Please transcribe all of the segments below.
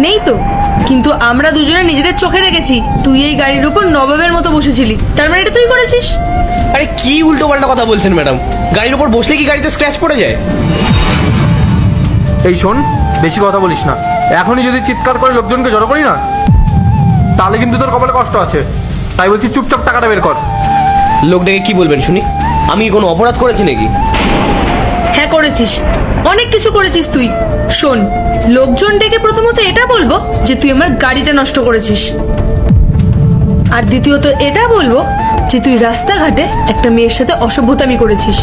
নেই তো, কিন্তু আমরা দুজনে নিজেদের চোখে দেখেছি তুই এই গাড়ির উপর নবাবের মতো বসেছিলি, তার মানে এটা তুই করেছিস। আরে কি উল্টো পাল্টা কথা বলছেন ম্যাডাম? গাড়ির উপর বসলে কি গাড়িতে স্ক্র্যাচ পড়ে যায়? এই শোন, বেশি কথা বলিস না। এখনই যদি চিৎকার করে লোকজনকে জড়ো করি না, তাহলে কিন্তু তোর কপালে কষ্ট আছে। তাই বলছি চুপচাপ টাকাটা বের কর। লোক ডেকে কি বলবেন শুনি? আমি কি কোনো অপরাধ করেছি নাকি? হ্যাঁ করেছিস, অনেক কিছু করেছিস তুই। শোন, লোকজন ডেকে প্রথমত এটা বলবো যে তুই আমার গাড়িটা নষ্ট করেছিস, আর দ্বিতীয়ত এটা বলবো যে তুই রাস্তাঘাটে একটা মেয়ের সাথে অসভ্যতামি করেছিস।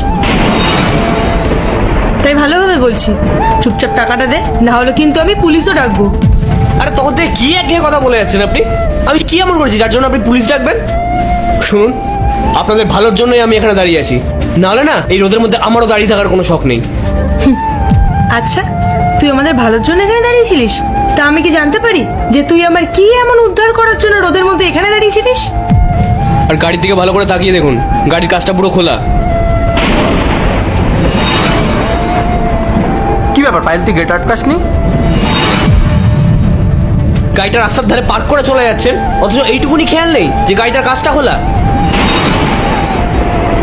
তাই ভালোভাবে বলছি, চুপচাপ টাকাটা দে, না হলে কিন্তু আমি পুলিশও ডাকবো। আরে তখন থেকে কি একঘেয়ে কথা বলে যাচ্ছেন আপনি? আমি কি এমন করেছি যার জন্য আপনি পুলিশ ডাকবেন? শুনুন, আপনাদের ভালোর জন্যই আমি এখানে দাঁড়িয়ে আছি, নাহলে না এই রোদের মধ্যে আমারও দাঁড়িয়ে থাকার কোনো শখ নেই। আচ্ছা, তুই আমাদের ভালোর জন্য এখানে দাঁড়িয়েছিলিস? তা আমি কি জানতে পারি যে তুই আমার কি এমন উদ্ধার করার জন্য রোদের মধ্যে এখানে দাঁড়িয়েছিলিস? আর গাড়ির দিকে ভালো করে তাকিয়ে দেখুন, গাড়ির কাজটা পুরো খোলা। কি ব্যাপার পায়েল, তুই গেট আটকাসনি? গাড়িটা রাস্তার ধারে পার্ক করে চলে যাচ্ছেন, অথচ এইটুকুনি খেয়াল নেই যে গাড়িটার কাজটা খোলা,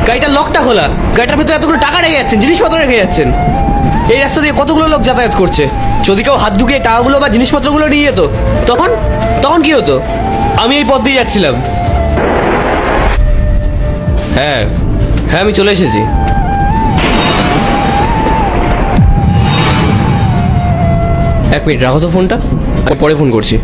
গাড়িটার লকটা খোলা, গাড়িটার ভিতরে এতগুলো টাকা রেখে যাচ্ছেন, জিনিসপত্র রেখে যাচ্ছেন। এই রাস্তা দিয়ে কতগুলো লোক যাতায়াত করছে, যদি কেউ হাত ঢুকিয়ে টাকাগুলো বা জিনিসপত্রগুলো নিয়ে যেত তখন তখন কি হতো? আমি এই পথ দিয়ে যাচ্ছিলাম। হ্যাঁ হ্যাঁ, আমি চলে এসেছি। এক মিনিট রাখো তো ফোনটা, আমি পরে ফোন করছি।